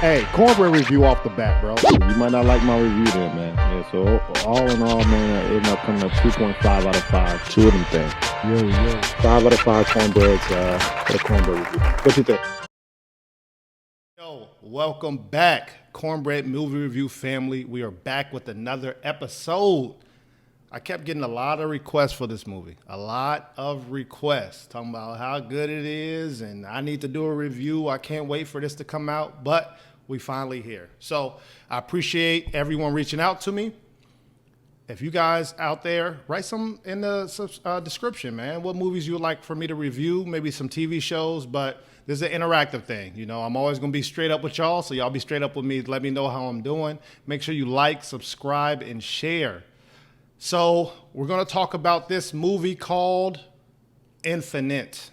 Hey, Cornbread review off the bat, bro. You might not like my review there, man. Yeah, so all in all, man, it ended up coming up 2.5 out of 5. Two of them things. Yo. 5 out of 5 cornbreads for the cornbread review. What you think? Yo, welcome back, Cornbread Movie Review family. We are back with another episode. I kept getting a lot of requests for this movie. A lot of requests talking about how good it is, and I need to do a review. I can't wait for this to come out, but we finally here. So I appreciate everyone reaching out to me. If you guys out there, write some in the description, man. What movies you would like for me to review, maybe some TV shows, but this is an interactive thing. You know, I'm always going to be straight up with y'all, so y'all be straight up with me. Let me know how I'm doing. Make sure you like, subscribe, and share. So we're going to talk about this movie called Infinite.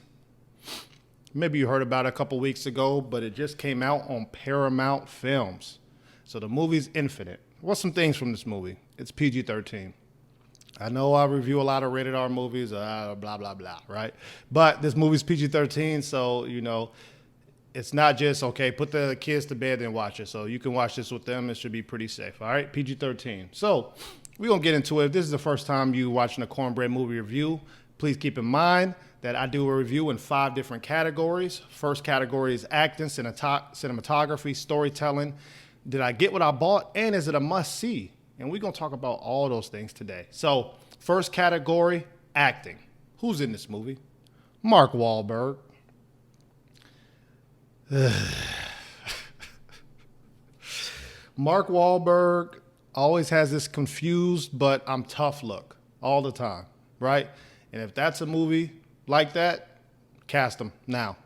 Maybe you heard about it a couple weeks ago, but it just came out on Paramount Films. So the movie's Infinite. What's some things from this movie? It's PG-13. I know I review a lot of rated R movies, blah, blah, blah, right? But this movie's PG-13, so, you know, it's not just, okay, put the kids to bed and watch it. So you can watch this with them. It should be pretty safe, all right? PG-13. So we're going to get into it. If this is the first time you watching a Cornbread movie review, please keep in mind that I do a review in 5 different categories. First category is acting, cinematography, storytelling. Did I get what I bought? And is it a must-see? And we're going to talk about all those things today. So first category, acting. Who's in this movie? Mark Wahlberg. Mark Wahlberg always has this confused but I'm tough look all the time, right? And if that's a movie like that, cast him now.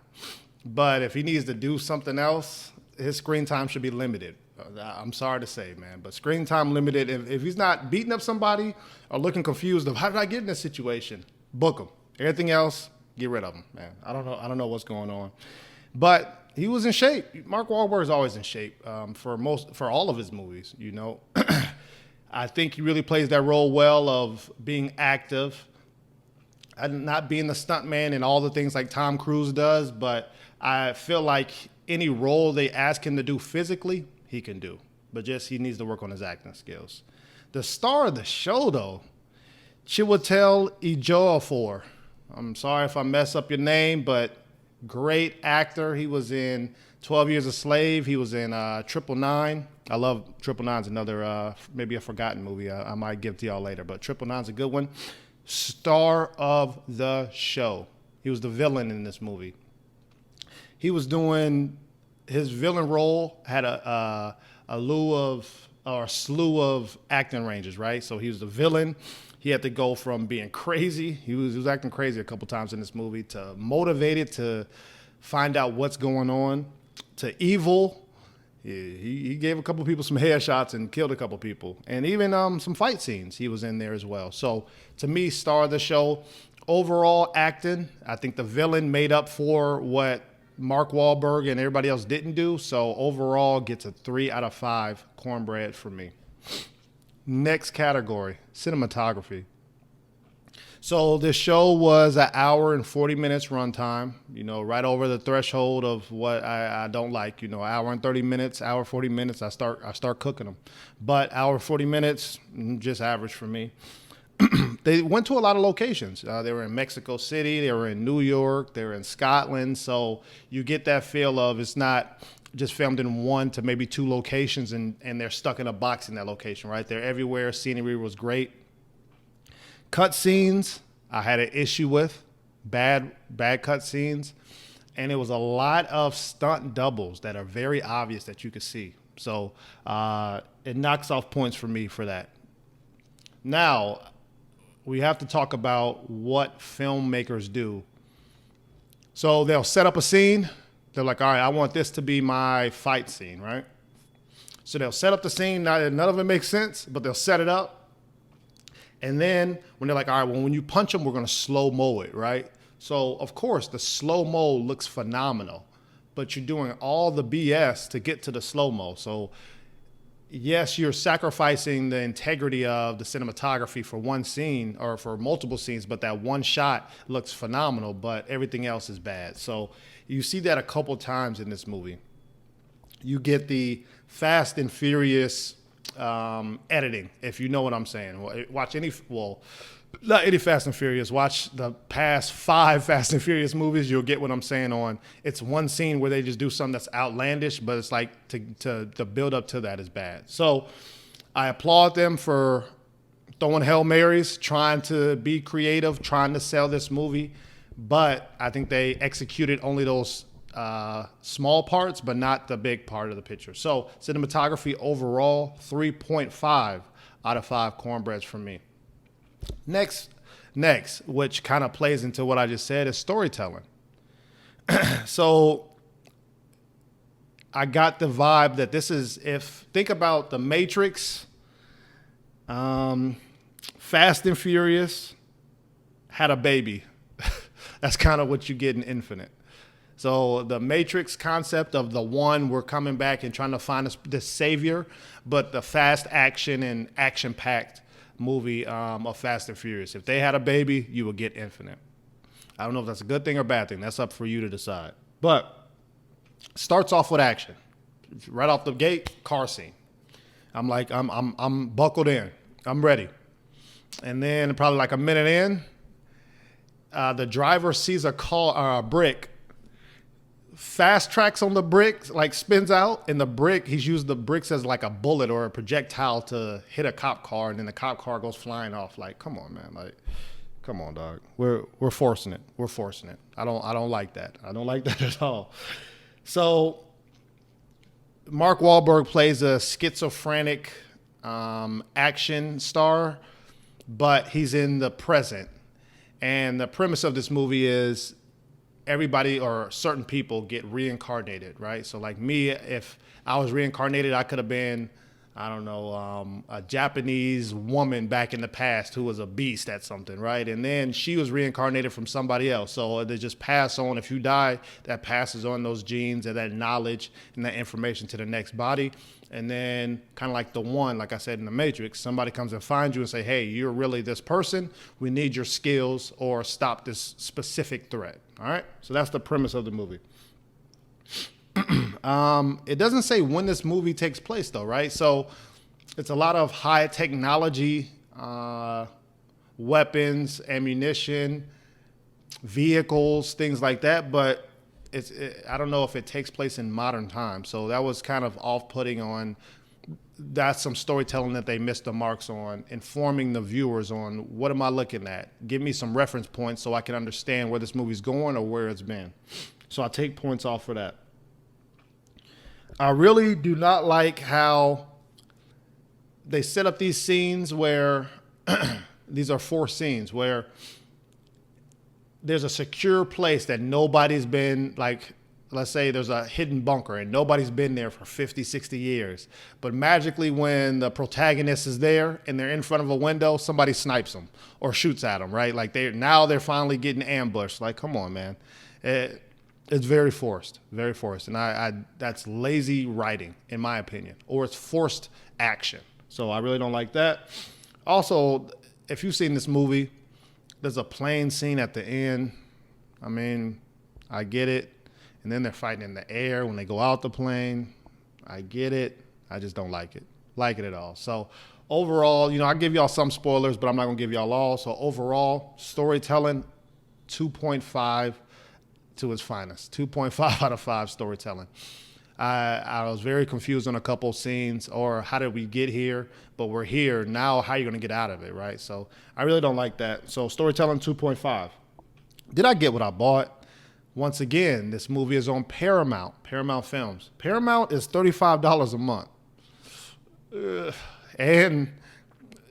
But if he needs to do something else, his screen time should be limited. I'm sorry to say, man, but screen time limited. If he's not beating up somebody or looking confused of how did I get in this situation, book him. Everything else, get rid of him, man. I don't know what's going on. But he was in shape. Mark Wahlberg is always in shape for all of his movies, you know. I think he really plays that role well of being active and not being the stuntman and all the things like Tom Cruise does, but I feel like any role they ask him to do physically, he can do. But just he needs to work on his acting skills. The star of the show, though, Chiwetel Ejiofor. I'm sorry if I mess up your name, but great actor. He was in 12 Years a Slave. He was in 999. I love 999's another, maybe a forgotten movie I might give to y'all later, but 999's a good one. Star of the show. He was the villain in this movie. He was doing his villain role had a slew of acting ranges, right? So he was the villain. He had to go from being crazy. He was acting crazy a couple times in this movie to motivated to find out what's going on to evil. He gave a couple people some headshots and killed a couple people. And even some fight scenes he was in there as well. So to me, star of the show. Overall acting, I think the villain made up for what Mark Wahlberg and everybody else didn't do. So overall gets a 3 out of 5 cornbread for me. Next category, cinematography. So this show was an hour and 40 minutes runtime, you know, right over the threshold of what I don't like, you know, hour and 30 minutes, hour 40 minutes, I start cooking them. But hour 40 minutes, just average for me. They went to a lot of locations. They were in Mexico City, they were in New York, they were in Scotland. So you get that feel of it's not just filmed in 1 to maybe 2 locations and they're stuck in a box in that location, right? They're everywhere. Scenery was great. Cut scenes, I had an issue with. Bad cut scenes. And it was a lot of stunt doubles that are very obvious that you could see. So it knocks off points for me for that. Now, we have to talk about what filmmakers do. So they'll set up a scene. They're like, all right, I want this to be my fight scene, right? So they'll set up the scene. None of it makes sense, but they'll set it up. And then when they're like, all right, well, when you punch them, we're going to slow-mo it, right? So, of course, the slow-mo looks phenomenal, but you're doing all the BS to get to the slow-mo. So yes, you're sacrificing the integrity of the cinematography for one scene or for multiple scenes, but that one shot looks phenomenal, but everything else is bad. So you see that a couple times in this movie. You get the Fast and Furious editing, if you know what I'm saying. Watch not any Fast and Furious. Watch the past 5 Fast and Furious movies. You'll get what I'm saying on. It's one scene where they just do something that's outlandish, but it's like the build up to that is bad. So I applaud them for throwing Hail Marys, trying to be creative, trying to sell this movie. But I think they executed only those small parts, but not the big part of the picture. So cinematography overall, 3.5 out of 5 cornbreads from me. Next, which kind of plays into what I just said, is storytelling. So I got the vibe that this is, think about The Matrix, Fast and Furious had a baby. That's kind of what you get in Infinite. So the Matrix concept of the one, we're coming back and trying to find this savior, but the fast action and action-packed movie of Fast and Furious. If they had a baby, you would get Infinite. I don't know if that's a good thing or bad thing. That's up for you to decide. But starts off with action. Right off the gate, car scene. I'm buckled in. I'm ready. And then probably like a minute in, the driver sees a brick, fast tracks on the brick, like spins out, and the brick, he's used the bricks as like a bullet or a projectile to hit a cop car, and then the cop car goes flying off. Like, come on, man. Like, come on, dog. We're forcing it. We're forcing it. I don't like that. I don't like that at all. So Mark Wahlberg plays a schizophrenic action star, but he's in the present. And the premise of this movie is everybody or certain people get reincarnated, right? So like me, if I was reincarnated, I could have been, I don't know, a Japanese woman back in the past who was a beast at something, right? And then she was reincarnated from somebody else. So they just pass on. If you die, that passes on those genes and that knowledge and that information to the next body. And then kind of like the one, like I said in The Matrix, somebody comes and finds you and say, hey, you're really this person. We need your skills or stop this specific threat. All right? So that's the premise of the movie. It doesn't say when this movie takes place, though, right? So it's a lot of high technology, weapons, ammunition, vehicles, things like that. But I don't know if it takes place in modern times. So that was kind of off-putting on. That's some storytelling that they missed the marks on, informing the viewers on what am I looking at? Give me some reference points so I can understand where this movie's going or where it's been. So I take points off for that. I really do not like how they set up these scenes where these are 4 scenes where there's a secure place that nobody's been, like, let's say there's a hidden bunker and nobody's been there for 50, 60 years. But magically when the protagonist is there and they're in front of a window, somebody snipes them or shoots at them, right? Like they're finally getting ambushed. Like, come on, man. It's very forced, very forced. And that's lazy writing, in my opinion, or it's forced action. So I really don't like that. Also, if you've seen this movie, there's a plane scene at the end. I mean, I get it. And then they're fighting in the air when they go out the plane. I get it. I just don't like it at all. So overall, I give y'all some spoilers, but I'm not going to give y'all all. So overall, storytelling, 2.5 to its finest. 2.5 out of 5 storytelling. I was very confused on a couple scenes, or how did we get here? But we're here now. How are you going to get out of it, right? So I really don't like that. So storytelling, 2.5. Did I get what I bought? Once again, this movie is on Paramount Films. Paramount is $35 a month, and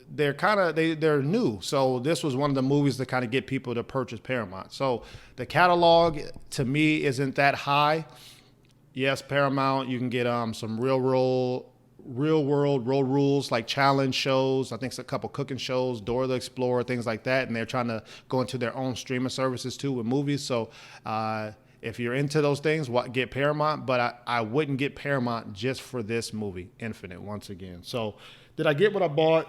they're new. So this was one of the movies to kind of get people to purchase Paramount. So the catalog to me isn't that high. Yes, Paramount, you can get some real world road rules, like challenge shows. I think it's a couple cooking shows, Dora the Explorer, things like that. And they're trying to go into their own streaming services too with movies. So if you're into those things, get Paramount. But I wouldn't get Paramount just for this movie, Infinite, once again. So did I get what I bought?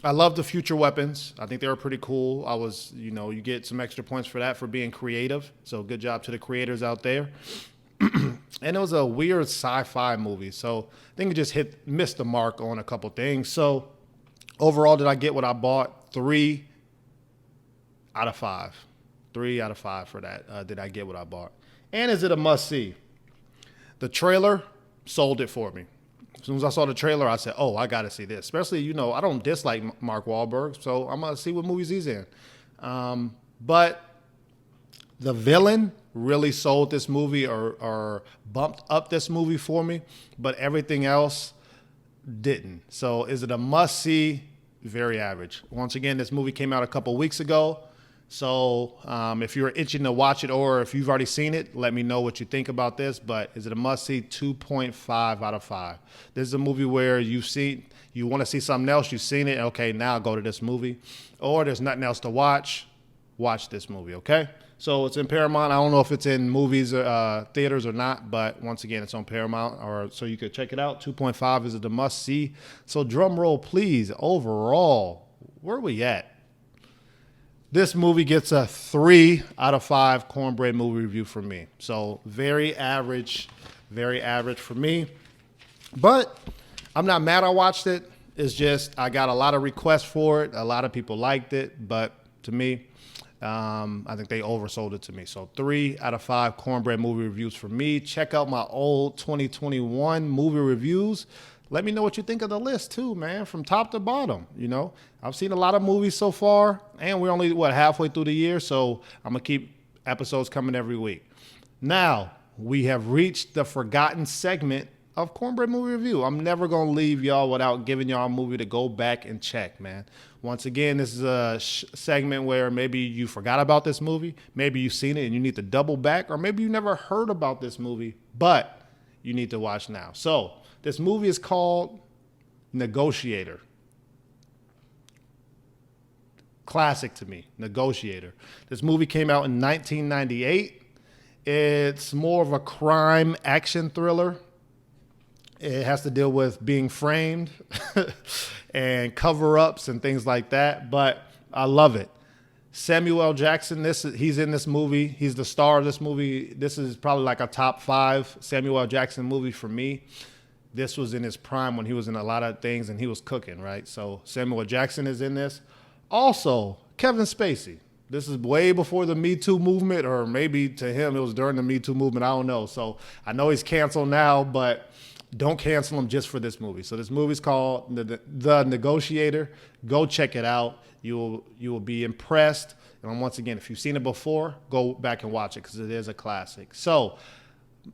I love the future weapons. I think they were pretty cool. You get some extra points for that, for being creative. So good job to the creators out there. And it was a weird sci-fi movie. So I think it just missed the mark on a couple things. So overall, did I get what I bought? 3 out of 5. 3 out of 5 for that. Did I get what I bought? And is it a must-see? The trailer sold it for me. As soon as I saw the trailer, I said, oh, I got to see this. Especially, I don't dislike Mark Wahlberg, so I'm going to see what movies he's in. But the villain really sold this movie or bumped up this movie for me, but everything else didn't. So is it a must-see? Very average. Once again, this movie came out a couple weeks ago. So if you're itching to watch it or if you've already seen it, let me know what you think about this. But is it a must-see? 2.5 out of 5. This is a movie where you want to see something else, you've seen it, okay, now go to this movie. Or there's nothing else to watch this movie, okay? So it's in Paramount. I don't know if it's in movies or theaters or not, but once again, it's on Paramount, so you could check it out. 2.5 is a must-see. So drum roll, please. Overall, where are we at? This movie gets a 3 out of 5 Cornbread movie review from me. So very average for me. But I'm not mad I watched it. It's just I got a lot of requests for it. A lot of people liked it. But to me, I think they oversold it to me. So 3 out of 5 Cornbread movie reviews for me. Check out my old 2021 movie reviews. Let me know what you think of the list too, man, from top to bottom. I've seen a lot of movies so far, and we're only, halfway through the year, so I'm going to keep episodes coming every week. Now, we have reached the forgotten segment of Cornbread Movie Review. I'm never going to leave y'all without giving y'all a movie to go back and check, man. Once again, this is a segment where maybe you forgot about this movie, maybe you've seen it and you need to double back, or maybe you never heard about this movie, but you need to watch now. So, this movie is called Negotiator. Classic to me, Negotiator. This movie came out in 1998. It's more of a crime action thriller. It has to deal with being framed and cover-ups and things like that, but I love it. Samuel L. Jackson, he's in this movie. He's the star of this movie. This is probably like a top 5 Samuel L. Jackson movie for me. This was in his prime when he was in a lot of things and he was cooking, right? So Samuel L. Jackson is in this. Also, Kevin Spacey. This is way before the Me Too movement, or maybe to him it was during the Me Too movement. I don't know. So I know he's canceled now, but don't cancel him just for this movie. So this movie's called The Negotiator. Go check it out. You will be impressed. And once again, if you've seen it before, go back and watch it because it is a classic. So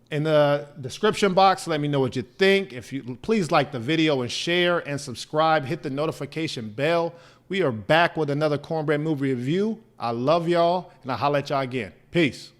in the description box, let me know what you think. If you please like the video and share and subscribe, hit the notification bell. We are back with another Cornbread movie review. I love y'all, and I'll holler at y'all again. Peace.